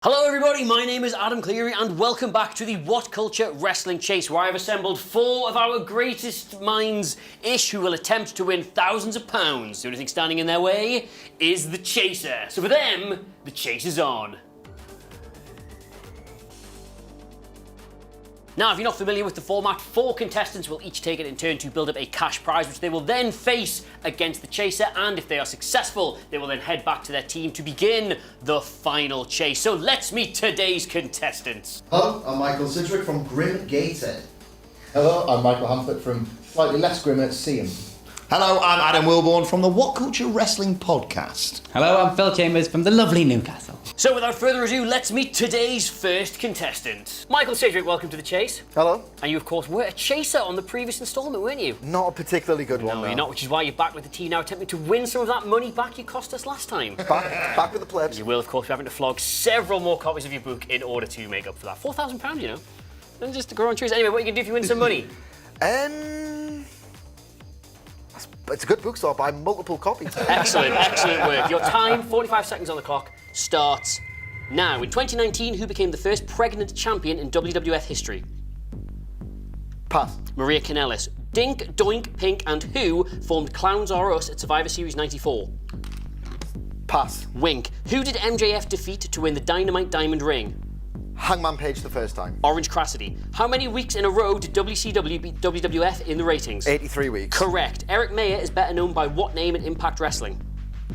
Hello everybody, my name is Adam Cleary and welcome back to the WhatCulture Wrestling Chase, where I have assembled 4 of our greatest minds-ish who will attempt to win thousands of pounds. The only thing standing in their way is the chaser. So for them, the chase is on. Now, if you're not familiar with the format, 4 contestants will each take it in turn to build up a cash prize, which they will then face against the chaser, and if they are successful, they will then head back to their team to begin the final chase. So let's meet today's contestants. Hello, I'm Michael Sidgwick from Grim Gated. Hello, I'm Michael Huntley from slightly less grim at Seaham. Hello, I'm Adam Wilborn from the WhatCulture Wrestling Podcast. Hello, I'm Phil Chambers from the lovely Newcastle. So without further ado, let's meet today's first contestant. Michael Sidgwick, welcome to the chase. Hello. And you, of course, were a chaser on the previous instalment, weren't you? Not a particularly good one, No, though. you're not, which is why you're back with the team now, attempting to win some of that money back you cost us last time. Back with the plebs. You will, of course, be having to flog several more copies of your book in order to make up for that. £4,000, you know. And just to grow on trees. Anyway, what are you going to do if you win some money? It's a good book, so I'll buy multiple copies. Excellent, excellent work. Your time, 45 seconds on the clock, starts now. In 2019, who became the first pregnant champion in WWF history? Pass. Maria Kanellis. Dink, Doink, Pink, and who formed Clowns R Us at Survivor Series 94? Pass. Wink. Who did MJF defeat to win the Dynamite Diamond Ring? Hangman Page the first time. Orange Cassidy. How many weeks in a row did WCW beat WWF in the ratings? 83 weeks. Correct. Eric Mayer is better known by what name in Impact Wrestling?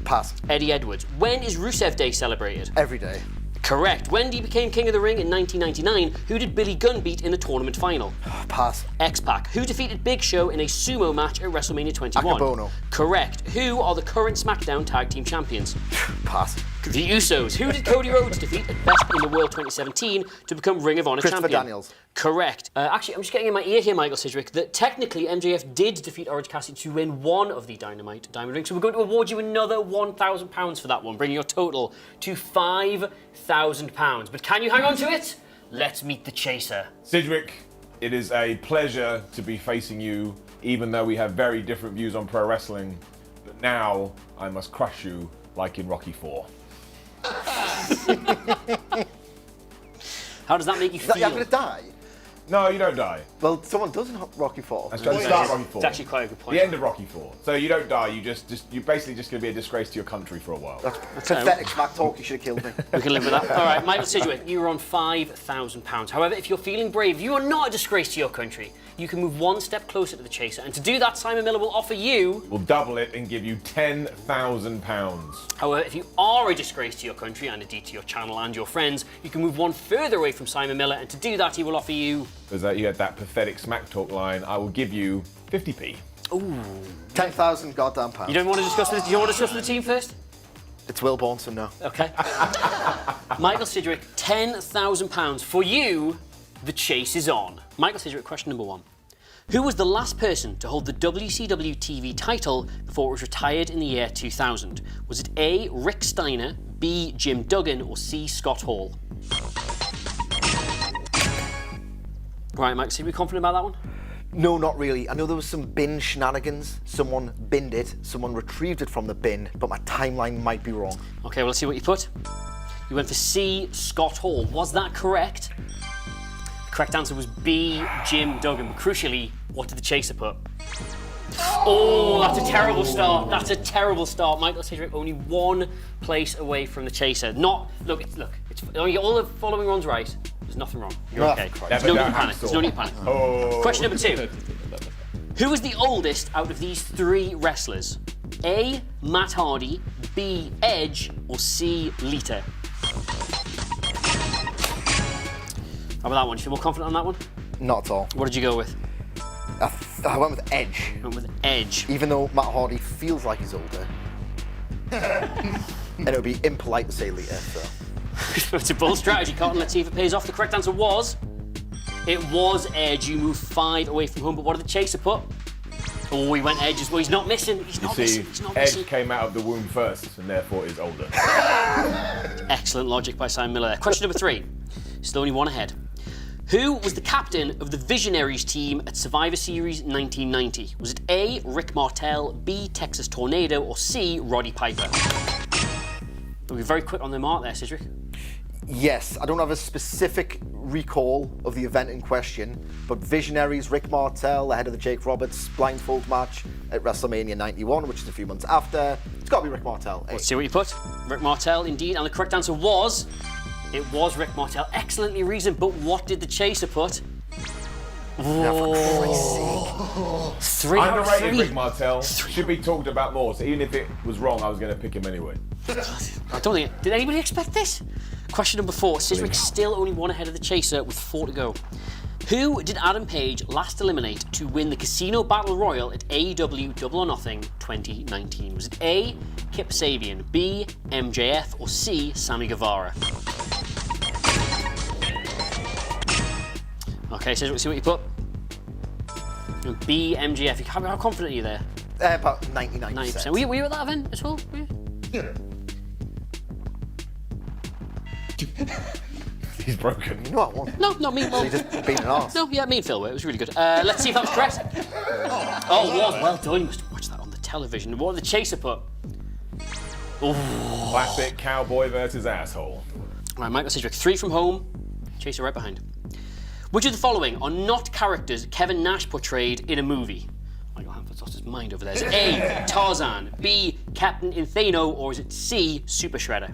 Pass. Eddie Edwards. When is Rusev Day celebrated? Every day. Correct. When he became King of the Ring in 1999, who did Billy Gunn beat in the tournament final? Pass. X-Pac. Who defeated Big Show in a sumo match at WrestleMania 21? Akabono. Correct. Who are the current SmackDown Tag Team Champions? Pass. The Usos. Who did Cody Rhodes defeat at Best in the World 2017 to become Ring of Honor Christopher champion? Daniels. Correct. Actually, I'm just getting in my ear here, Michael Sidgwick, that technically MJF did defeat Orange Cassidy to win one of the Dynamite Diamond Rings, so we're going to award you another £1,000 for that one, bringing your total to £5,000. But can you hang on to it? Let's meet the chaser. Sidgwick, it is a pleasure to be facing you, even though we have very different views on pro wrestling. But now I must crush you like in Rocky IV. How does that make you feel? I'm going to die? No, you don't die. Well, someone does in Rocky IV. That's trying to start Rocky IV. It's actually quite a good point. The end of Rocky IV. So you don't die. You're basically just going to be a disgrace to your country for a while. That's pathetic smack talk. You should have killed me. We can live with that. All right, Michael Sidgwick, you are on £5,000. However, if you're feeling brave, you are not a disgrace to your country. You can move one step closer to the chaser, and to do that, Simon Miller will offer you... We'll double it and give you £10,000. However, if you are a disgrace to your country, and indeed to your channel and your friends, you can move one further away from Simon Miller, and to do that, he will offer you... Because you had that pathetic smack talk line, I will give you 50p. Ooh. 10,000 goddamn pounds. You don't want to discuss with the team first? It's Wilbourn, so no. Okay. Michael Sidgwick, £10,000. For you, the chase is on. Michael Sidgwick, question number 1. Who was the last person to hold the WCW TV title before it was retired in the year 2000? Was it A, Rick Steiner, B, Jim Duggan, or C, Scott Hall? Right, Mike, so are we confident about that one? No, not really. I know there was some bin shenanigans. Someone binned it, someone retrieved it from the bin, but my timeline might be wrong. Okay, well, let's see what you put. You went for C, Scott Hall. Was that correct? The correct answer was B, Jim Duggan. But crucially, what did the chaser put? Oh, that's a terrible start. That's a terrible start. Michael Sidgwick only one place away from the chaser. Look, all the following one's right. There's nothing wrong. You're okay. There's no need to panic. There's no need to panic. Oh. Question number 2. Who is the oldest out of these 3 wrestlers? A, Matt Hardy, B, Edge, or C, Lita? How about that one? Do you feel more confident on that one? Not at all. What did you go with? I went with Edge. You went with Edge. Even though Matt Hardy feels like he's older. And it would be impolite to say Lita, so. It's a bold strategy, Cotton. Let's see if it pays off. The correct answer was... It was Edge. You moved 5 away from home, but what did the chaser put? Oh, he went Edge as well. He's not missing. He's not missing. Edge came out of the womb first, and therefore is older. Excellent logic by Simon Miller there. Question number 3. Still only one ahead. Who was the captain of the Visionaries team at Survivor Series 1990? Was it A, Rick Martel, B, Texas Tornado, or C, Roddy Piper? We'll be very quick on the mark there, Sidgwick. Yes, I don't have a specific recall of the event in question, but Visionaries, Rick Martel, ahead of the Jake Roberts blindfold match at WrestleMania 91, which is a few months after. It's got to be Rick Martel. Let's see what you put. Rick Martel, indeed, and the correct answer was... It was Rick Martel. Excellently reasoned, but what did the chaser put? For Christ's sake. 3 out of 3. Underrated Rick Martel. Should be talked about more. So even if it was wrong, I was going to pick him anyway. I don't think... Did anybody expect this? Question number 4. Sidgwick still only one ahead of the chaser with 4 to go. Who did Adam Page last eliminate to win the Casino Battle Royal at AEW Double or Nothing 2019? Was it A, Kip Sabian, B, MJF, or C, Sammy Guevara? Okay, Sidgwick, see what you put. B, MJF. How confident are you there? About 99%. 90%. Were you at that event as well? Were you? Yeah. He's broken. You know what I won. No, not me. So you just beat an arse. No, yeah, me and Phil were. It was really good. Let's see if that was correct. Oh, it was. Well done. You must have watched that on the television. What did the chaser put? Classic cowboy versus asshole. Right, Michael Sidgwick, 3 from home. Chaser right behind. Which of the following are not characters Kevin Nash portrayed in a movie? Michael Hanford's lost his mind over there. Is it A, Tarzan, B, Captain Inferno, or is it C, Super Shredder?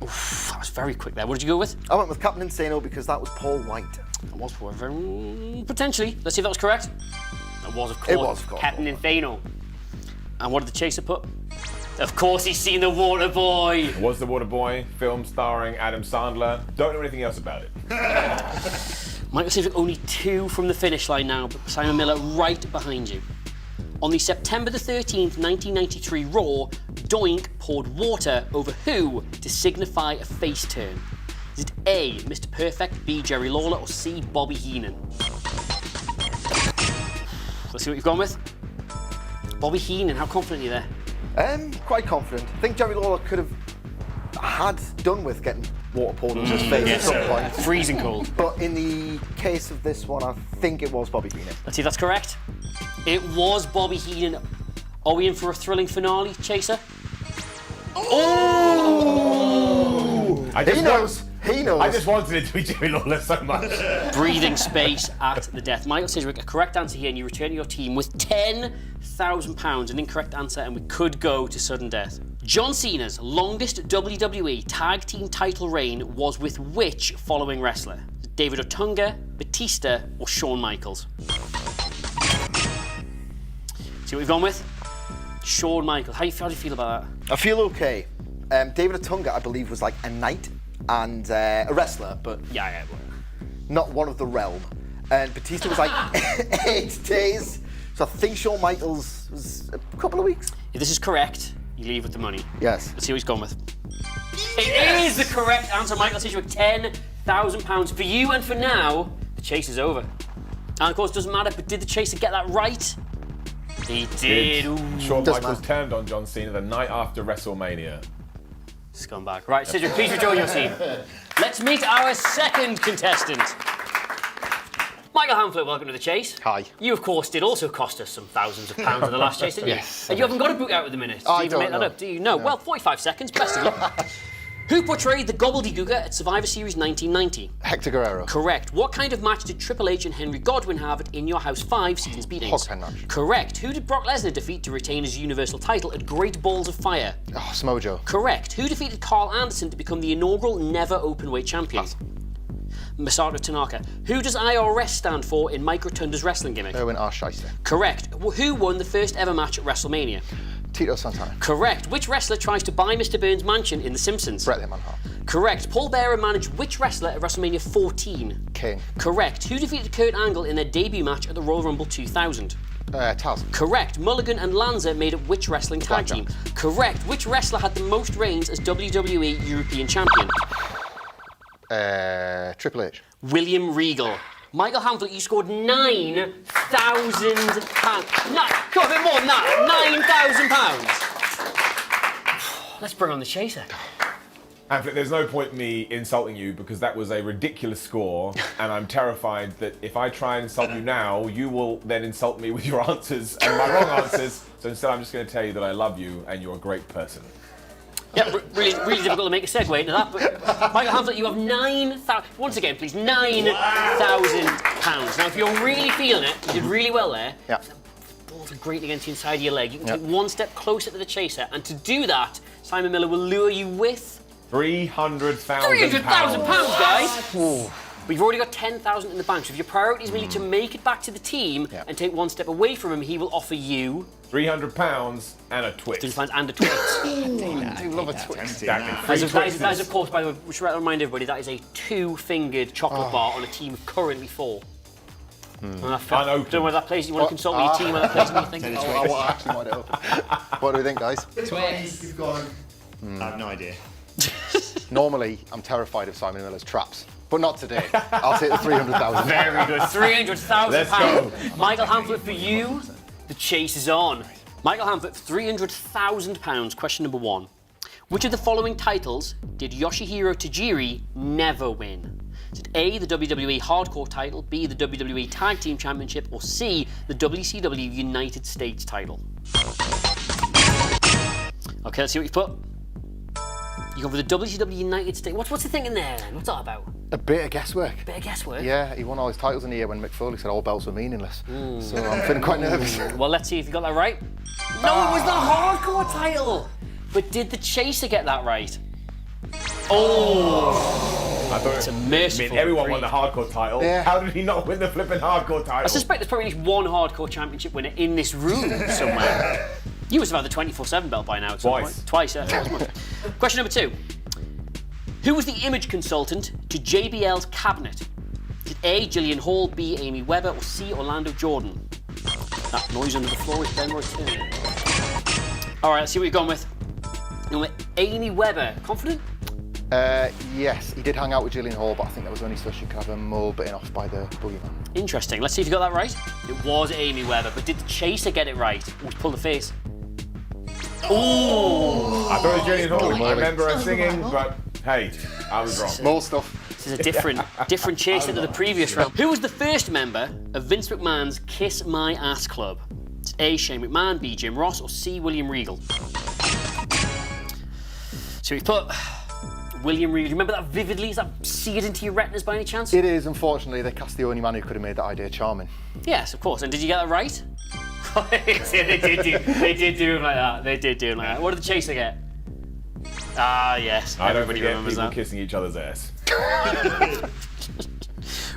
Oof, that was very quick there. What did you go with? I went with Captain Insano because that was Paul White. That was potentially. Let's see if that was correct. That was, of course, It was, of course. Captain Inferno. And what did the chaser put? Of course, he's seen The Water Boy. Was The Water Boy, film starring Adam Sandler. Don't know anything else about it. Michael Sidgwick only 2 from the finish line now, but Simon Miller right behind you. On the September the 13th, 1993 Raw, Doink poured water over who to signify a face turn? Is it A, Mr. Perfect, B, Jerry Lawler, or C, Bobby Heenan? Let's see what you've gone with. Bobby Heenan, how confident are you there? Quite confident. I think Jerry Lawler could have had done with getting water poured into his face at some point. Freezing cold. But in the case of this one, I think it was Bobby Heenan. Let's see if that's correct. It was Bobby Heenan. Are we in for a thrilling finale, Chaser? Oh! He knows. He knows. I just wanted it to be Jerry Lawler so much. Breathing space at the death. Michael Sidgwick, a correct answer here, and you return to your team with £10,000. An incorrect answer, and we could go to sudden death. John Cena's longest WWE Tag Team title reign was with which following wrestler? David Otunga, Batista, or Shawn Michaels? See what we've gone with? Shawn Michaels. How do you feel about that? I feel okay. David Otunga, I believe, was like a knight and a wrestler, but Yeah. not one of the realm. And Batista was like 8 days. So I think Shawn Michaels was a couple of weeks. If this is correct, you leave with the money. Yes. Let's see what he's gone with. It is the correct answer, Michael Sidgwick. £10,000 for you, and for now, the chase is over. And of course, it doesn't matter, but did the chaser get that right? He did. Ooh. Shawn Doesn't Michaels matter. turned on John Cena the night after WrestleMania. Scumbag. Right, Sidgwick, please rejoin your team. Let's meet our second contestant. Michael Hamflett, welcome to the chase. Hi. You, of course, did also cost us some thousands of pounds in the last chase, didn't you? Yes. And you haven't got a book out at the minute. I Did you even don't make that know. up? Do you? No. Well, 45 seconds. Best of luck. Who portrayed the Gobbledygooker at Survivor Series 1990? Hector Guerrero. Correct. What kind of match did Triple H and Henry Godwin have at In Your House 5 Seasons Beatings? Hogpen match. Correct. Who did Brock Lesnar defeat to retain his Universal title at Great Balls of Fire? Oh, Samoa Joe. Correct. Who defeated Carl Anderson to become the inaugural Never Openweight champion? Pass. Masato Tanaka. Who does IRS stand for in Mike Rotunda's wrestling gimmick? Erwin R. Scheister. Correct. Who won the first ever match at WrestleMania? Tito Santana. Correct. Which wrestler tries to buy Mr. Burns' mansion in The Simpsons? Bret the Man Hart. Correct. Paul Bearer managed which wrestler at WrestleMania 14? Kane. Correct. Who defeated Kurt Angle in their debut match at the Royal Rumble 2000? Taz. Correct. Mulligan and Lanza made up which wrestling tag team? Correct. Which wrestler had the most reigns as WWE European Champion? Triple H. William Regal. Michael Hamflett, you scored £9,000. Got a bit more than that. £9,000. Let's bring on the chaser. Hamflett, there's no point me insulting you because that was a ridiculous score, and I'm terrified that if I try and insult you now, you will then insult me with your answers and my wrong answers. So instead, I'm just going to tell you that I love you and you're a great person. Yeah, really difficult to make a segue into that. But Michael Hamlet, you have 9,000. Once again, please, £9,000. Now, if you're really feeling it, you did really well there. Yeah. Balls are great against the inside of your leg. You can take one step closer to the chaser, and to do that, Simon Miller will lure you with £300,000. guys. But you've already got 10,000 in the bank. So if your priority is really to make it back to the team and take one step away from him, he will offer you £300 and a twist. £300 and a twist. I love a twist. That is, of course, by the way, we should remind everybody, that is a 2-fingered chocolate bar on a team of currently 4. Don't know whether that plays. You want to consult with your team whether that plays anything? I actually want it open. What do we think, guys? Twist. You've got I have no idea. Normally, I'm terrified of Simon Miller's traps, but not today. I'll take the 300,000. Very good. £300,000. Let's go. Michael Hamlet, for you, the chase is on. Michael Hamlet, £300,000. Question number 1. Which of the following titles did Yoshihiro Tajiri never win? Is it A, the WWE Hardcore title, B, the WWE Tag Team Championship, or C, the WCW United States title? Okay, let's see what you've put. You go for the WCW United States. What's the thing in there then? What's that about? A bit of guesswork. Bit of guesswork? Yeah, he won all his titles in the year when Mick Foley said all belts were meaningless. So I'm feeling quite nervous. Well, let's see if you got that right. No, it was the Hardcore title. But did the Chaser get that right? Oh! I thought It's a merciful everyone won grief. the Hardcore title. Yeah. How did he not win the flipping Hardcore title? I suspect there's probably at least one Hardcore Championship winner in this room somewhere. You must have had the 24/7 belt by now at some Twice. point. Twice, yeah. Question number 2. Who was the image consultant to JBL's cabinet? Is it A, Gillian Hall, B, Amy Webber, or C, Orlando Jordan? That noise under the floor is Ben returning. All right, let's see what you've gone with. You're with Amy Webber. Confident? Yes, he did hang out with Gillian Hall, but I think that was only so she could have a mole bitten off by the boogeyman. Interesting. Let's see if you got that right. It was Amy Webber, but did the Chaser get it right? Oh, pull the face. Oh! I thought it was Gillian Hall. I remember her singing, but hey, I was wrong. Mole stuff. This is a different Chaser to the previous round. Who was the first member of Vince McMahon's Kiss My Ass Club? It's A, Shane McMahon, B, Jim Ross, or C, William Regal? So we put William Regal. Do you remember that vividly? Is that seared into your retinas by any chance? It is, unfortunately, they cast the only man who could have made that idea charming. Yes, of course. And did you get that right? Yeah, they did do him like that. They did do him like that. What did the Chaser get? Ah, yes. I don't Everybody forget remembers people that. kissing each other's ass.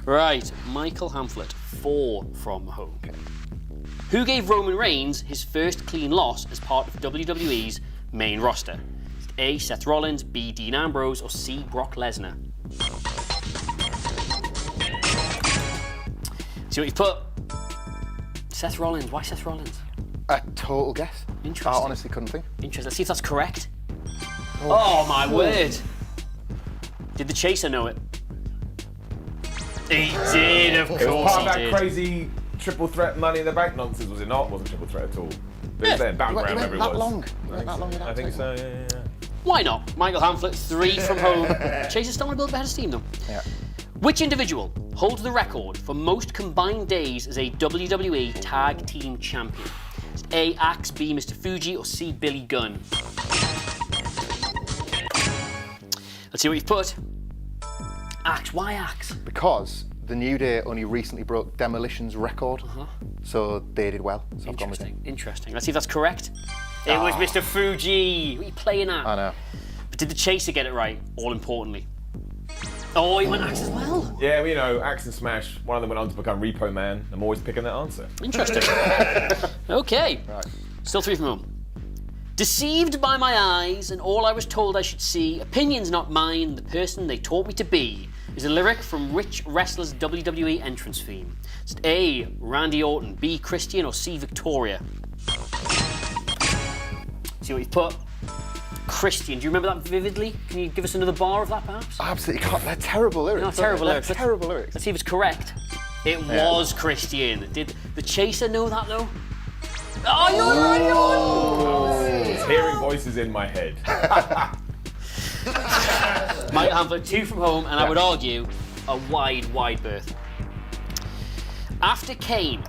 Right, Michael Hamlet, 4 from home. Who gave Roman Reigns his first clean loss as part of WWE's main roster? Is it A, Seth Rollins, B, Dean Ambrose, or C, Brock Lesnar? See what you've put. Seth Rollins. Why Seth Rollins? A total guess. Interesting. I honestly couldn't think. Interesting. Let's see if that's correct. Oh my word. Did the Chaser know it? He did, of It was course part of he that did. crazy triple threat Money in the Bank nonsense, was it not? It wasn't triple threat at all. It was there, battleground, whatever it that was. long. That long I think so, yeah. Why not? Michael Hamlet, 3 from home. Chaser's still on a little bit of steam though. Yeah. Which individual holds the record for most combined days as a WWE Tag Team Champion? Is it A, Axe, B, Mr. Fuji, or C, Billy Gunn? Let's see what you've put. Axe. Why Axe? Because the New Day only recently broke Demolition's record, so they did well. So I've gone with it. Interesting. Let's see if that's correct. It was Mr. Fuji. What are you playing at? I know. But did the Chaser get it right, all importantly? Oh, he went Axe as well. Yeah, well, you know, Axe and Smash, one of them went on to become Repo Man. I'm always picking that answer. Interesting. Okay. Right. Still 3 from home. Deceived by my eyes and all I was told I should see, opinions not mine, the person they taught me to be, is a lyric from which wrestler's WWE entrance theme? Is it A, Randy Orton, B, Christian, or C, Victoria? See what you've put. Christian. Do you remember that vividly? Can you give us another bar of that, perhaps? I absolutely can't. They're terrible lyrics. No, terrible lyrics. They're terrible lyrics. Let's see if it's correct. It was Christian. Did the Chaser know that, though? Oh, you're right, It's hearing voices in my head. Michael Hamlet, 2 from home, and I would argue a wide berth. After Kane,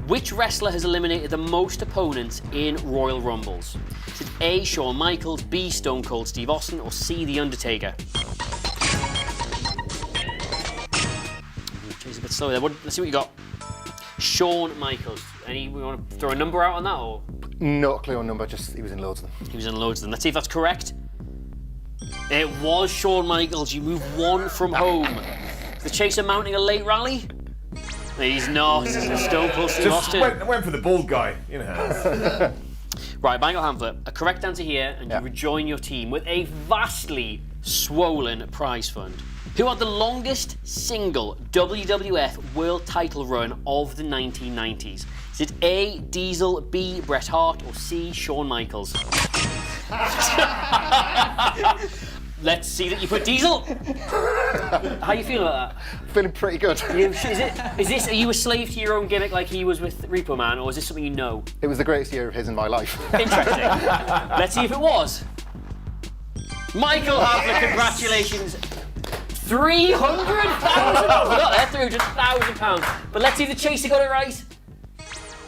Which wrestler has eliminated the most opponents in Royal Rumbles? Is it A, Shawn Michaels, B, Stone Cold Steve Austin, or C, The Undertaker? He's a bit slow there. Let's see what you got. Shawn Michaels. We want to throw a number out on that, or? Not a clue on number, just he was in loads of them. He was in loads of them. Let's see if that's correct. It was Shawn Michaels. You move one from home. Is the chaser mounting a late rally? He's not. It's Stone Cold Steve Austin. Went for the bald guy, you know. Right, Michael Hamlet, a correct answer here, and you rejoin your team with a vastly swollen prize fund. Who had the longest single WWF World Title run of the 1990s? Is it A, Diesel, B, Bret Hart, or C, Shawn Michaels? Let's see that you put Diesel. How you feeling about that? Feeling pretty good. Are you a slave to your own gimmick like he was with Repo Man, or is this something you know? It was the greatest year of his in my life. Interesting. Let's see if it was. Michael Hamlet, congratulations. £300,000. We got there, £300,000. But let's see if the chaser got it right.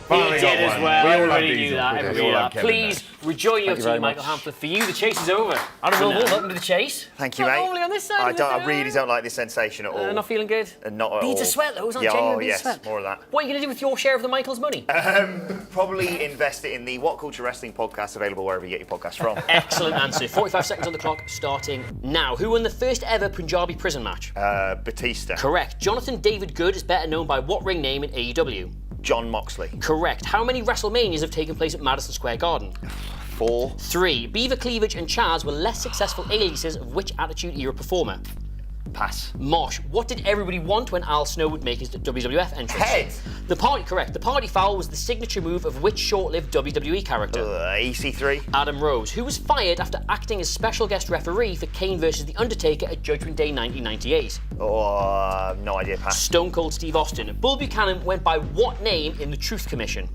Finally He got did as one. well. We all Everybody love knew Diesel. that. We Everybody all knew love that. Kevin Please rejoin your you very team, Michael much. Hamlet. For you, the chase is over. Adam Wilbourn, welcome to the chase. Thank you, Not mate. normally on this side. I really don't like this sensation at all. Not feeling good. Not at Beads all. of sweat, though. It's not Yeah, genuine oh, beads of yes, sweat. more of that. What are you going to do with your share of the Michael's money? Probably invest it in the What Culture Wrestling podcast, available wherever you get your podcast from. Excellent answer. 45 seconds on the clock, starting now. Who won the first ever Punjabi prison match? Batista. Correct. Jonathan David Good is better known by what ring name in AEW? John Moxley. Correct. How many WrestleManias have taken place at Madison Square Garden? 4. 3. Beaver Cleavage and Chaz were less successful aliases of which Attitude Era performer? Pass. Mosh. What did everybody want when Al Snow would make his WWF entrance? Head. Correct. The party foul was the signature move of which short-lived WWE character? EC3. Adam Rose, who was fired after acting as special guest referee for Kane vs. The Undertaker at Judgment Day 1998. Oh, no idea. Pass. Stone Cold Steve Austin. Bull Buchanan went by what name in the Truth Commission?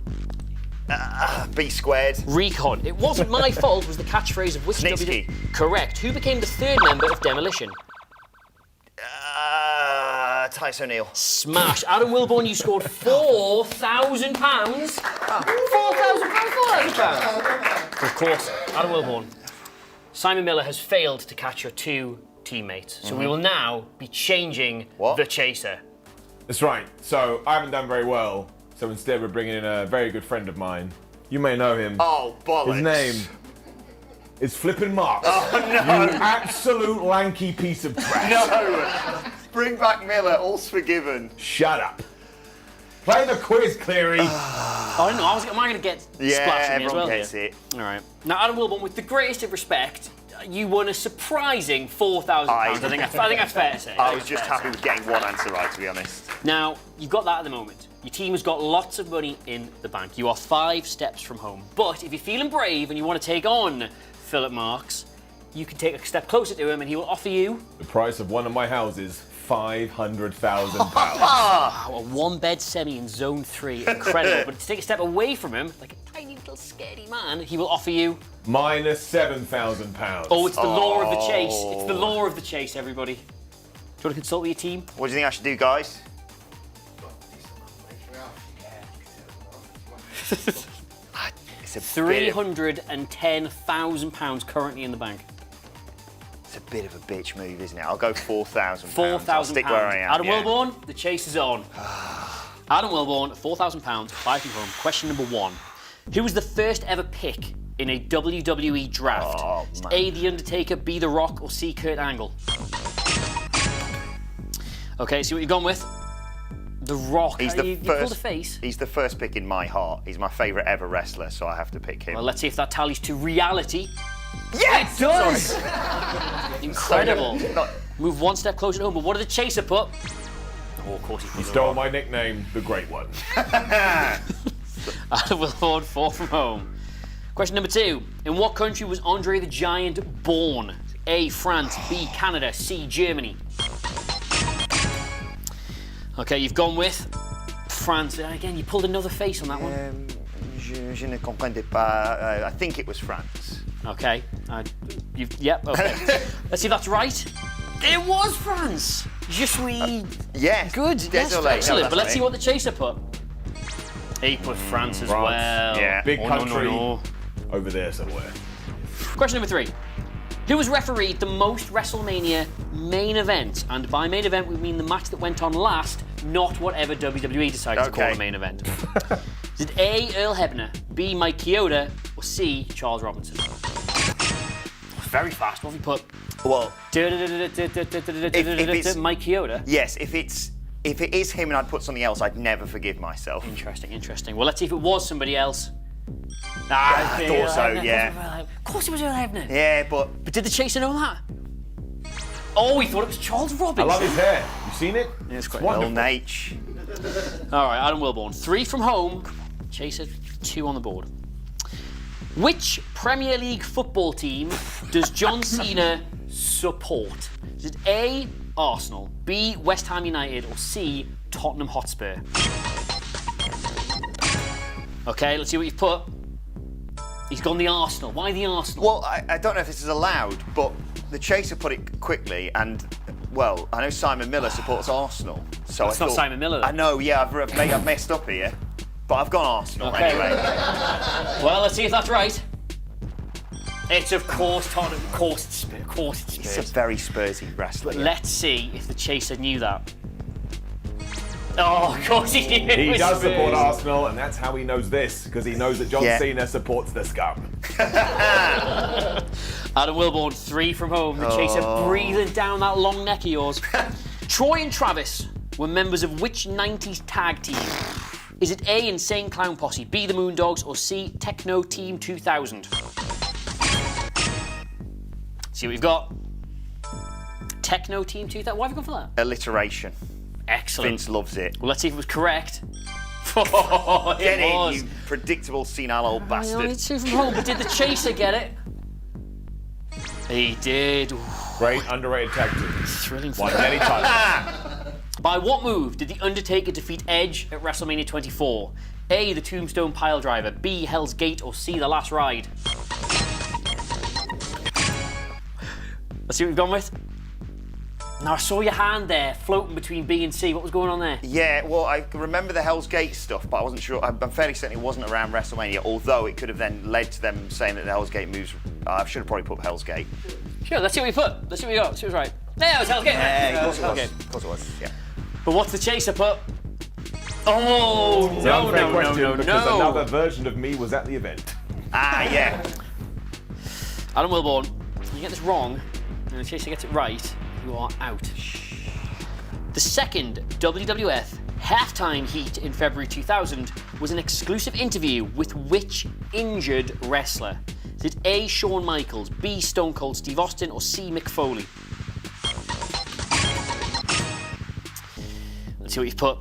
B squared. Recon. It wasn't my fault was the catchphrase of which Snitsky. Correct. Who became the third member of Demolition? Tice O'Neil. Smash. Adam Wilbourn, you scored £4,000. £4,000. Of course, Adam Wilbourn. Simon Miller has failed to catch your two teammates, so we will now be changing the chaser. That's right. So I haven't done very well. So instead, we're bringing in a very good friend of mine. You may know him. Oh, bollocks. His name is Flippin' Mark. Oh, no. You absolute lanky piece of trash. No. Bring back Miller. All's forgiven. Shut up. Play the quiz, Cleary. I don't know. Am I going to get splashed at me as well? Everyone gets here? it. All right. Now, Adam Wilbourn, with the greatest of respect, you won a surprising £4,000. I think that's fair to say. I was just happy with getting one answer right, to be honest. Now, you've got that at the moment. Your team has got lots of money in the bank. You are 5 steps from home. But if you're feeling brave and you want to take on Philip Marks, you can take a step closer to him and he will offer you... The price of one of my houses, £500,000. Wow, a 1-bed semi in Zone 3. Incredible. But to take a step away from him, like a tiny little scaredy man, he will offer you... Minus £7,000. Oh, it's the law of the chase. It's the law of the chase, everybody. Do you want to consult with your team? What do you think I should do, guys? It's a £310,000 currently in the bank. It's a bit of a bitch move, isn't it? I'll go £4,000. £4,000. I'll stick where I am. Adam Wilbourn, the chase is on. Adam Wilbourn, £4,000, 5 from home. Question number 1. Who was the first ever pick in a WWE draft? Oh, man. A, The Undertaker, B, The Rock, or C, Kurt Angle? Okay, see what you've gone with. The Rock. He's the you pulled a face. He's the first pick in my heart. He's my favourite ever wrestler, so I have to pick him. Well, let's see if that tallies to reality. Yes! It does! Incredible. Not- Move 1 step closer to home, but what did the chaser put? Oh, of course he put You The stole Rock. my nickname, the Great One. Adam Wilbourn, 4 from home. Question number 2. In what country was Andre the Giant born? A, France, B, Canada, C, Germany. Okay, you've gone with France. Again, you pulled another face on that one. Je ne comprends pas. I think it was France. Okay. Yep, okay. Let's see if that's right. It was France! Je suis... Yes. Good. Yes, Désolé. excellent. No, But let's see what the chaser put. He put France as well. Yeah. Big country No. over there somewhere. Question number 3. Who has refereed the most WrestleMania main events? And by main event, we mean the match that went on last, not whatever WWE decided to call Okay. a main event. Is it A, Earl Hebner, B, Mike Chioda, or C, Charles Robinson? Very fast. What have you put? Well, Mike Chioda. yes, if it is him and I'd put something else, I'd never forgive myself. Interesting. Well, let's see if it was somebody else. I thought so, yeah. Of course it was Earl Hebner. Yeah, but But did the chaser know that? Oh, he thought it was Charles I Robinson. love his hair. You seen it? Yeah, it's quite Well, wonderful. Nate. All right, Adam Wilborn. 3 from home. Chaser, 2 on the board. Which Premier League football team does John Cena support? Is it A, Arsenal, B, West Ham United, or C, Tottenham Hotspur? Okay, let's see what you've put. He's gone the Arsenal. Why the Arsenal? Well, I don't know if this is allowed, but the chaser put it quickly, and well, I know Simon Miller supports Arsenal, so That's I not thought, Simon Miller, though. I know, yeah, I've messed up here, but I've gone Arsenal Okay. anyway. Well, let's see if that's right. It's of course Tottenham. Of course it's Spurs. Of course it's It's Spurs. a very Spursy wrestler. yeah. Let's see if the chaser knew that. Oh, of course he knew. He it was does support Spurs. Arsenal, and that's how he knows this, because he knows that John Yeah. Cena supports the scum. Adam Wilborn, 3 from home. The chaser breathing down that long neck of yours. Troy and Travis were members of which 90s tag team? Is it A, Insane Clown Posse, B, the Moondogs, or C, Techno Team 2000? See what we've got. Techno Team 2000. Why have you gone for that? Alliteration. Excellent. Vince loves it. Well, let's see if it was correct. Oh, Get it in, was. you predictable senile old Only bastard. 2 from home, but did the chaser get it? He did. Ooh, Great underrated tag team. thrilling for Won many times. By what move did The Undertaker defeat Edge at WrestleMania 24? A, the Tombstone Piledriver, B, Hell's Gate, or C, the Last Ride? Let's see what we've gone with. Now, I saw your hand there floating between B and C. What was going on there? Yeah, well, I can remember the Hell's Gate stuff, but I wasn't sure. I'm fairly certain it wasn't around WrestleMania, although it could have then led to them saying that the Hell's Gate moves. I should have probably put Hell's Gate. Sure, let's see what we put. Let's see what we got. Let's see what's right. Yeah, it was Hell's Gate. Yeah, of course it was. Okay. Of course it was, yeah. But what's the chaser put? Oh, It's an no, unfair no, no, question no, because no. another version of me was at the event. Ah, yeah. Adam Wilborn, if you get this wrong, and the chaser gets it right, you are out. The second WWF halftime heat in February 2000 was an exclusive interview with which injured wrestler? Is it A, Shawn Michaels, B, Stone Cold Steve Austin, or C, Mick Foley? Let's see what you've put.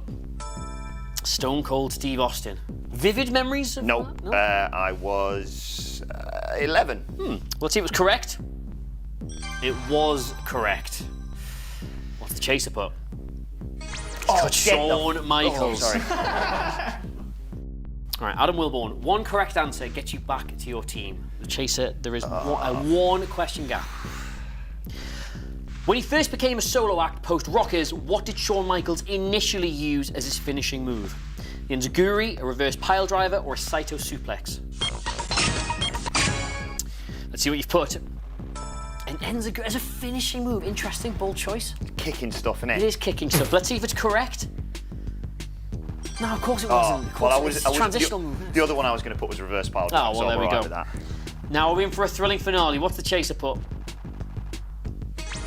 Stone Cold Steve Austin. Vivid memories of Nope. that? No? I was 11. Let's see if it was correct. It was correct. What's the chaser put? Oh, Shawn Michaels. Oh, sorry. All right, Adam Wilborn. One correct answer gets you back to your team. The chaser, there is a one question gap. When he first became a solo act post-Rockers, what did Shawn Michaels initially use as his finishing move? The Enziguri, a reverse pile driver, or a Saito suplex? Let's see what you've put. An Enziguri as a finishing move. Interesting, bold choice. Kicking stuff, innit? It is kicking stuff. Let's see if it's correct. No, of course it wasn't. Of course it's a transitional move. The other one I was going to put was reverse pile. Oh, well, so there I'm we all go. right with that. Now we're in for a thrilling finale. What's the chaser put?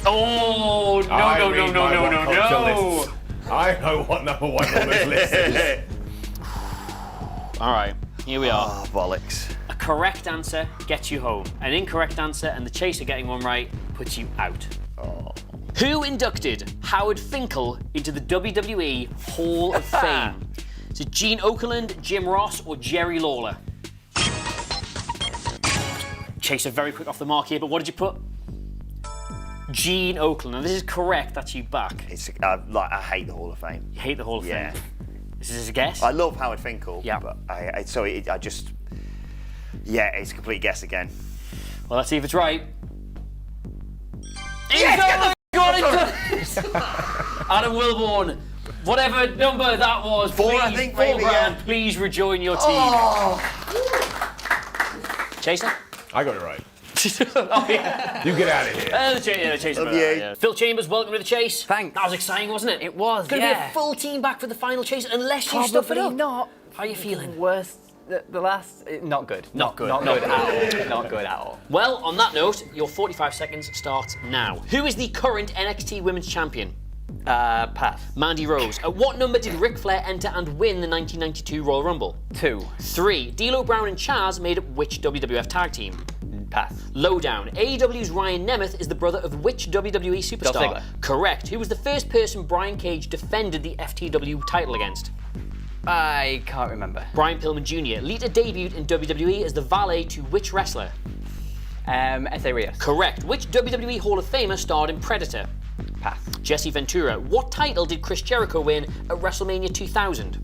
Oh, no, I no, read no, my no, no, WhatCulture no. lists. I know what number 1 on this list is. All right, here we are. Oh, bollocks. A correct answer gets you home. An incorrect answer and the chaser getting one right puts you out. Who inducted Howard Finkel into the WWE Hall of Fame? Is it Gene Okerlund, Jim Ross, or Jerry Lawler? Chaser very quick off the mark here, but what did you put? Gene Okerlund. Now this is correct, that's you back. It's I hate the Hall of Fame. You hate the Hall of Yeah. Fame. This is a guess? I love Howard Finkel. Yeah. But I just. Yeah, it's a complete guess again. Well, let's see if it's right. Yes, got it! Adam Wilborn, Whatever number that was, 4, please, I think, 4 maybe, grand, yeah. please rejoin your team. Chaser? I got it right. Oh, yeah. You get out of here. The Chaser. Love you. Yeah. Phil Chambers, welcome to the chase. Thanks. That was exciting, wasn't it? It was, It's going to yeah. be a full team back for the final chase, unless you stuff it Probably up. not. How are you feeling? Worst. The last. Not good. Not good. Not Not good at all. Not good at all. Well, on that note, your 45 seconds starts now. Who is the current NXT Women's Champion? Pass. Mandy Rose. At what number did Ric Flair enter and win the 1992 Royal Rumble? 2. 3. D'Lo Brown and Chaz made up which WWF tag team? Pass. Lowdown. AEW's Ryan Nemeth is the brother of which WWE superstar? Dolph Ziggler. Correct. Who was the first person Brian Cage defended the FTW title against? I can't remember. Brian Pillman Jr. Lita debuted in WWE as the valet to which wrestler? S.A. Rios. Correct. Which WWE Hall of Famer starred in Predator? Pass. Jesse Ventura. What title did Chris Jericho win at WrestleMania 2000?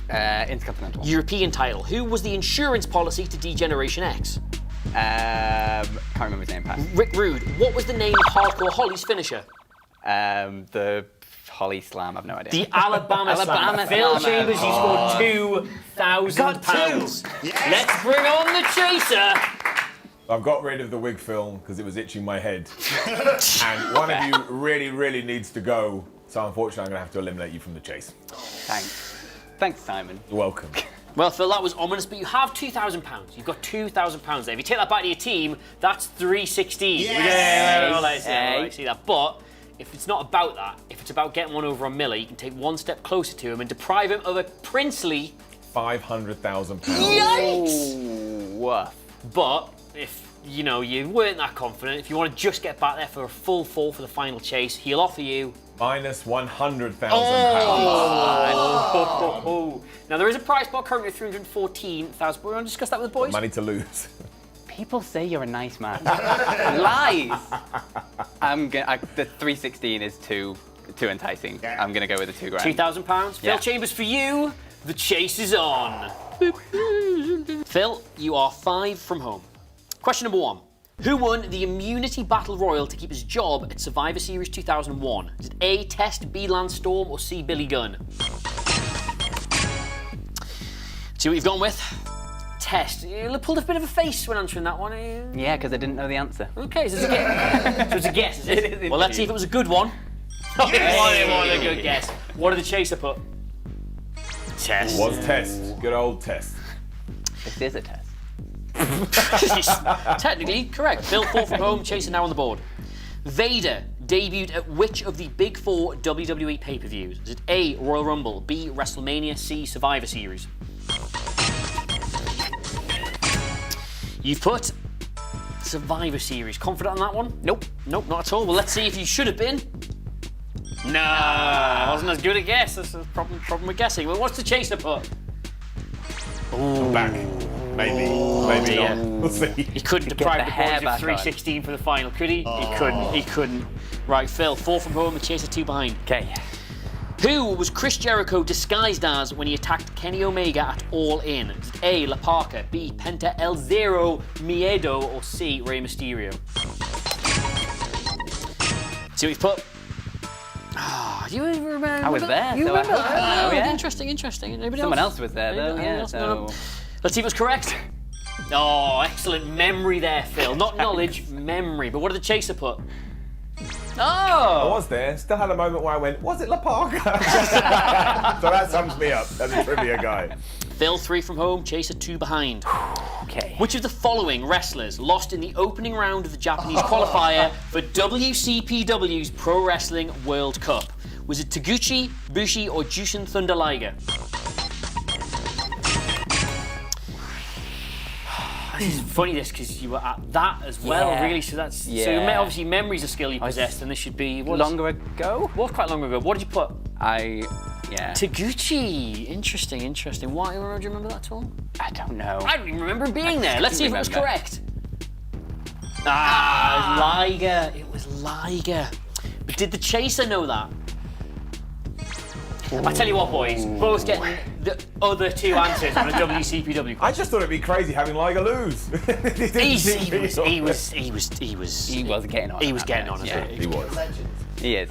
Intercontinental. European title. Who was the insurance policy to D-Generation X? Can't remember his name. Pass. Rick Rude. What was the name of Hardcore Holly's finisher? The Holly Slam. I've no idea. The Alabama Slam. Phil Chambers, you scored £2,000. Yes. Let's bring on the Chaser. I've got rid of the wig film because it was itching my head. And one of you really, really needs to go. So unfortunately, I'm going to have to eliminate you from the chase. Thanks. Thanks, Simon. You're welcome. Well, Phil, that was ominous, but you have £2,000. You've got £2,000 there. If you take that back to your team, that's $316. Yes. I see that. But if it's not about that, if it's about getting one over on Miller, you can take one step closer to him and deprive him of a princely £500,000. Yikes! Woof. But if you weren't that confident, if you want to just get back there for a full fall for the final chase, he'll offer you Minus £100,000. Oh. Now there is a prize pot currently of $314,000. But we want to discuss that with the boys. Money to lose. People say you're a nice man. Lies. The 316 is too enticing. Yeah. I'm gonna go with the £2,000. £2,000. Yeah. Phil Chambers for you. The chase is on. Phil, you are 5 from home. Question number 1. Who won the Immunity Battle Royal to keep his job at Survivor Series 2001? Is it A, Test, B, Lance Storm, or C, Billy Gunn? See what you've gone with? Test. You pulled a bit of a face when answering that one. Yeah, because I didn't know the answer. Okay, so it's a guess. So it's a guess, is it? It is Well, let's see if it was a good one. It was a good guess. What did the Chaser put? Test. Was Test. Good old Test. This is a test. Technically correct. Phil 4 from home, Chaser now on the board. Vader debuted at which of the big 4 WWE pay-per-views? Is it A, Royal Rumble, B, WrestleMania, C, Survivor Series? You've put Survivor Series. Confident on that one? Nope. Nope, not at all. Well, let's see if you should have been. No, wasn't as good a guess. That's the problem with guessing. Well, what's the Chaser put? I'm back. Maybe. Maybe dear. not. We'll see. He couldn't the deprive the hair boys back of 316 for the final, could he? He couldn't. Right, Phil, 4 from home, the Chaser 2 behind. Okay. Who was Chris Jericho disguised as when he attacked Kenny Omega at All In? Is it A, La Parka, B, Penta El Zero Miedo, or C, Rey Mysterio? See what you've put? Do you remember? I was there, You so I remember? hope so, yeah. Interesting. Anybody Someone else? else was there, though, Anybody yeah, else? so... Let's see if it was correct. Oh, excellent memory there, Phil. Not knowledge, memory. But what did the Chaser put? I Oh! was there. Still had a moment where I went, was it La Parka? So that sums me up as a trivia guy. Phil 3 from home, Chaser 2 behind. Okay. Which of the following wrestlers lost in the opening round of the Japanese qualifier for WCPW's Pro Wrestling World Cup? Was it Taguchi, Bushi, or Jushin Thunder Liger? This is funny, because you were at that as well, Yeah. really. So that's Yeah. obviously memory's a skill you possessed, and this should be Longer ago? Was quite long ago. What did you put? Yeah. Taguchi. Interesting. Why? Do you remember that at all? I don't know. I don't even remember being there. Let's see if it was remember. correct. Liger. It was Liger. But did the Chaser know that? I tell you what, boys, both getting the other 2 answers on a WCPW. I just thought it'd be crazy having Liger lose. He was He was getting on. He in was that getting match, on, yeah. isn't He was. He is.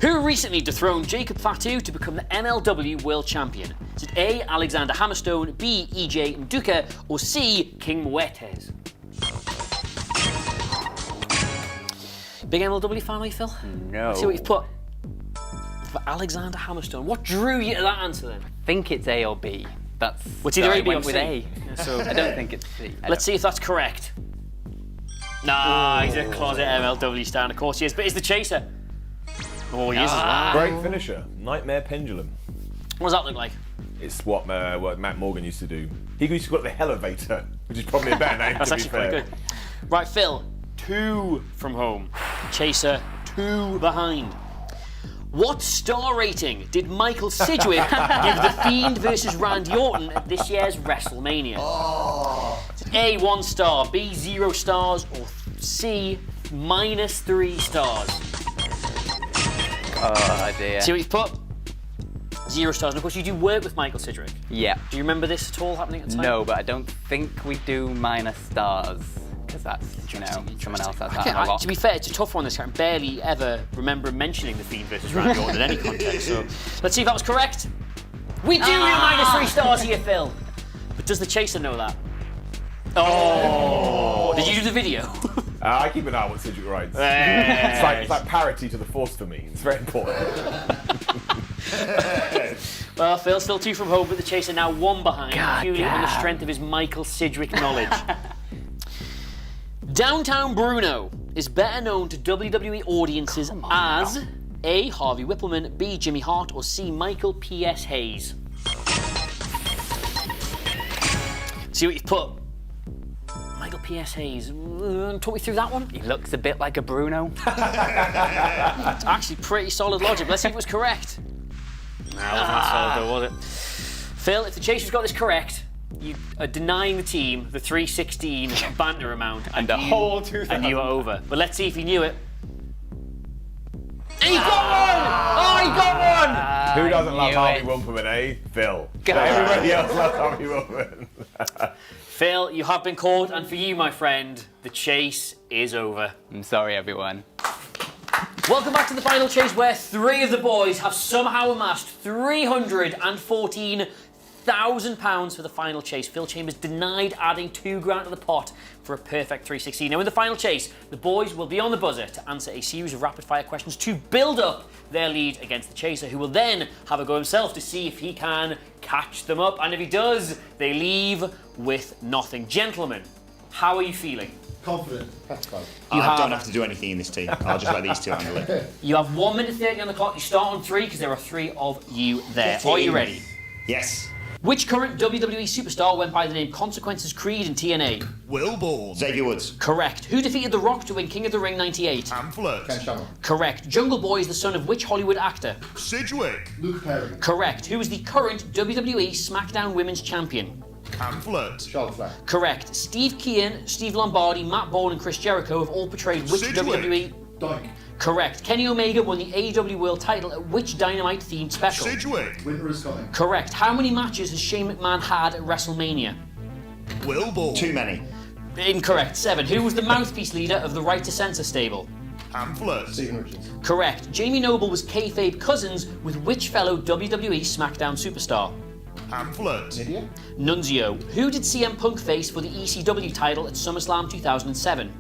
Who recently dethroned Jacob Fatu to become the MLW World Champion? Is it A. Alexander Hammerstone, B. EJ Mduka, or C. King Muertes? Big MLW fan, are you, Phil? No. Let's see what you've put for Alexander Hammerstone. What drew you to that answer then? I think it's A or B. That's. What's either so A, I B, or went with C? A. Yeah, so I don't think it's C. let's see if that's correct. Nah, he's a closet MLW star, of course he is, but he's the chaser. Oh, he is as well. Great finisher. Nightmare Pendulum. What does that look like? It's what Matt Morgan used to do. He used to call it the Elevator, which is probably a better name. That's to be actually fair. quite good. Right, Phil, 2 from home. Chaser, 2 behind. What star rating did Michael Sidgwick give The Fiend versus Randy Orton at this year's WrestleMania? Is it A, 1 star, B, 0 stars, or C, -3 stars? Oh dear. See what you've put? 0 stars. And of course, you do work with Michael Sidgwick. Yeah. Do you remember this at all happening at the time? No, but I don't think we do minus stars because that's someone else has that a lot. To be fair, it's a tough one. This I can barely ever remember mentioning The Fiend versus Randy Orton in any context. So let's see if that was correct. We do -3 stars here, Phil. But does the chaser know that? Oh! Did you do the video? I keep an eye on what Sidgwick writes. It's like parity to the Force for me. It's very important. Well, Phil, still 2 from home, but the chaser now 1 behind, purely on the damn. strength of his Michael Sidgwick knowledge. Downtown Bruno is better known to WWE audiences as A. Harvey Whippleman, B. Jimmy Hart, or C. Michael P.S. Hayes. See what you've put. Michael P.S. Hayes. Talk me through that one. He looks a bit like a Bruno. It's actually pretty solid logic. Let's see if it was correct. No, it wasn't that solid though, was it? Phil, if the chaser's got this correct, you are denying the team the 316 banter amount And the whole 2,000. and you are over. But let's see if he knew it. And he got one! Oh, he got one! Who doesn't love knew Harvey it. Wilborn, eh? Phil. God. Everybody else loves Harvey Wilborn. Phil, you have been caught, and for you, my friend, the chase is over. I'm sorry, everyone. Welcome back to the final chase, where 3 of the boys have somehow amassed £314,000 for the final chase. Phil Chambers denied adding £2,000 to the pot for a perfect 316. Now, in the final chase, the boys will be on the buzzer to answer a series of rapid-fire questions to build up their lead against the chaser, who will then have a go himself to see if he can catch them up. And if he does, they leave with nothing. Gentlemen, how are you feeling? Confident. Petrified. I don't have to do anything in this team. I'll just let these 2 handle it. You have 1 minute 30 on the clock. You start on 3 because there are 3 of you there. Are you ready? Yes. Which current WWE superstar went by the name Consequences Creed in TNA? Wilbourn. Xavier Woods. Correct. Who defeated The Rock to win King of the Ring 98? Pamphlet. Ken Shamrock. Correct. Jungle Boy is the son of which Hollywood actor? Sidgwick. Luke Perry. Correct. Who is the current WWE SmackDown Women's Champion? Pamphlet. Charlotte Flair. Correct. Steve Kean, Steve Lombardi, Matt Bourne, and Chris Jericho have all portrayed which Sidgwick. WWE? Doink. Correct. Kenny Omega won the AEW World title at which Dynamite themed special? Sidgwick. Winter is coming. Correct. How many matches has Shane McMahon had at WrestleMania? Wilborn. Too many. Incorrect. 7. Who was the mouthpiece leader of the Right to Censor stable? Pamphlet. Stephen Richards. Correct. Jamie Noble was kayfabe cousins with which fellow WWE SmackDown superstar? Pamphlet. Lydia. Nunzio. Who did CM Punk face for the ECW title at SummerSlam 2007?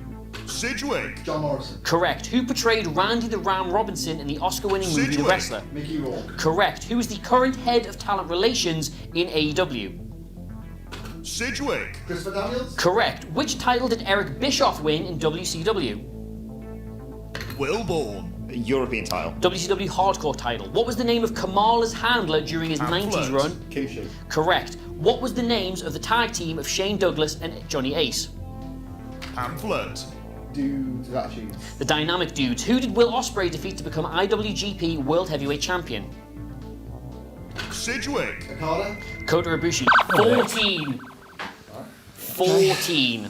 Sidgwick. John Morrison. Correct. Who portrayed Randy the Ram Robinson in the Oscar-winning movie The Sidgwick. Wrestler? Mickey Rourke. Correct. Who is the current head of talent relations in AEW? Sidgwick. Christopher Daniels. Correct. Which title did Eric Bischoff win in WCW? Wilborn. European title. WCW Hardcore title. What was the name of Kamala's handler during his Pamphlet. 90s run? Kimchi. Correct. What was the names of the tag team of Shane Douglas and Johnny Ace? Pamphlet. Dudes of Attitudes. The Dynamic Dudes. Who did Will Ospreay defeat to become IWGP World Heavyweight Champion? Sidgwick. Okada. Kota Ibushi. 14. 14.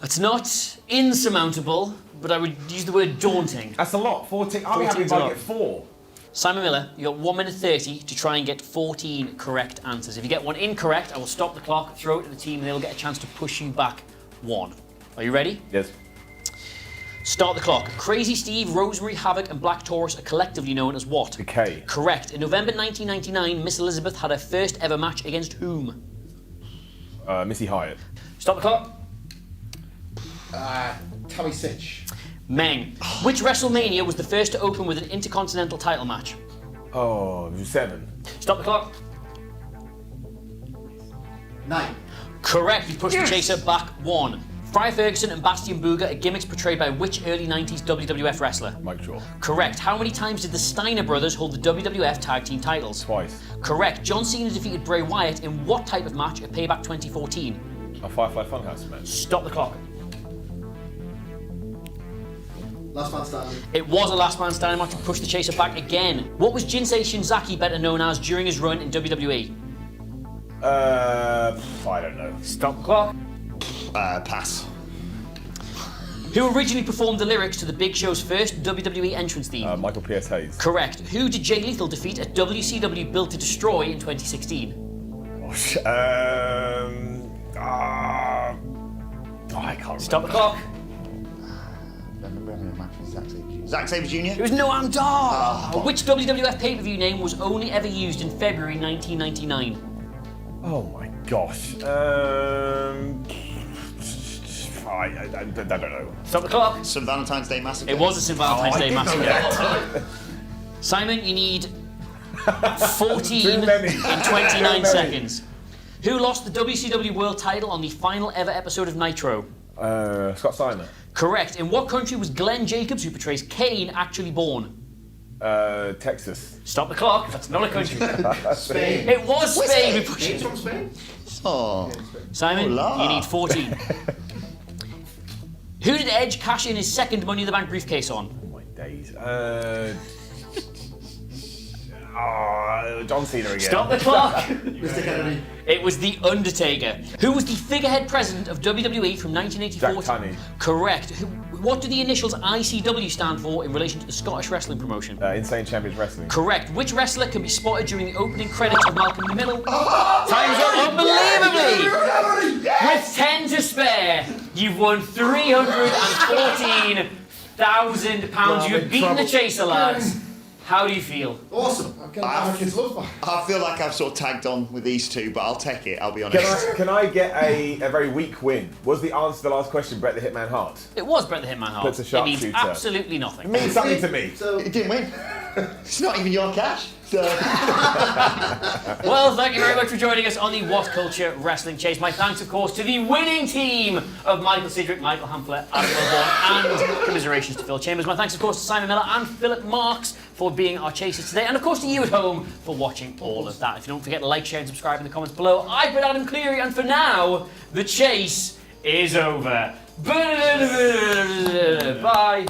That's not insurmountable, but I would use the word daunting. That's a lot. 14. I'll be happy 14's if a I lot. get 4. Simon Miller, you got 1 minute 30 to try and get 14 correct answers. If you get one incorrect, I will stop the clock, throw it to the team, and they'll get a chance to push you back 1. Are you ready? Yes. Start the clock. Crazy Steve, Rosemary, Havoc, and Black Taurus are collectively known as what? Decay. Correct. In November 1999, Miss Elizabeth had her first ever match against whom? Missy Hyatt. Stop the clock. Tammy Sitch. Meng. Which WrestleMania was the first to open with an Intercontinental title match? Oh, 7. Stop the clock. 9. Correct. You pushed the chaser back 1. Friar Ferguson and Bastion Booger are gimmicks portrayed by which early 90s WWF wrestler? Mike Shaw. Correct. How many times did the Steiner brothers hold the WWF Tag Team titles? Twice. Correct. John Cena defeated Bray Wyatt in what type of match at Payback 2014? A Firefly Funhouse match. Stop the clock. Last man standing. It was a last man standing match. Push the chaser back again. What was Jinsei Shinzaki better known as during his run in WWE? I don't know. Stop the clock. Pass. Who originally performed the lyrics to the Big Show's first WWE entrance theme? Michael P.S. Hayes. Correct. Who did Jay Lethal defeat at WCW Built to Destroy in 2016? I can't remember. Stop the clock. I remember having a match with Zack Sabre Jr. Zack Sabre Jr.? It was Noam Dar. Which WWF pay-per-view name was only ever used in February 1999? Oh my gosh. I don't know. Stop the clock. St. Valentine's Day Massacre? It was a St. Valentine's Day Massacre. Simon, you need 14 in 29 seconds. Who lost the WCW World title on the final ever episode of Nitro? Scott Steiner. Correct. In what country was Glenn Jacobs, who portrays Kane, actually born? Texas. Stop the clock. That's not a country. Spain. It was Spain. We pushed James it. from Spain? Oh. Simon, Hola. you need 14. Who did Edge cash in his second Money in the Bank briefcase on? Oh my days. John Cena again. Stop the clock. Mr. Kennedy. It was The Undertaker. Who was the figurehead president of WWE from 1984 Jack Tunney. Correct. What do the initials ICW stand for in relation to the Scottish wrestling promotion? Insane Champions Wrestling. Correct. Which wrestler can be spotted during the opening credits of Malcolm in the Middle? Time's up unbelievably! With 10 to spare, you've won £314,000. You've beaten the chaser, lads. How do you feel? Awesome. I feel like I've sort of tagged on with these two, but I'll take it, I'll be honest. Can I get a very weak win? Was the answer to the last question Bret the Hitman Hart? It was Bret the Hitman Hart. Puts a It means sharpshooter. absolutely nothing. It means something to me. So, It didn't win. It's not even your cash. So. Well, thank you very much for joining us on the WhatCulture Wrestling Chase. My thanks, of course, to the winning team of Michael Sidgwick, Michael Huntley, Adam Wilborn, and commiserations to Phil Chambers. My thanks, of course, to Simon Miller and Philip Marks for being our chasers today, and of course to you at home for watching all of that. If you don't forget to like, share, and subscribe in the comments below. I've been Adam Cleary, and for now, the chase is over. Bye.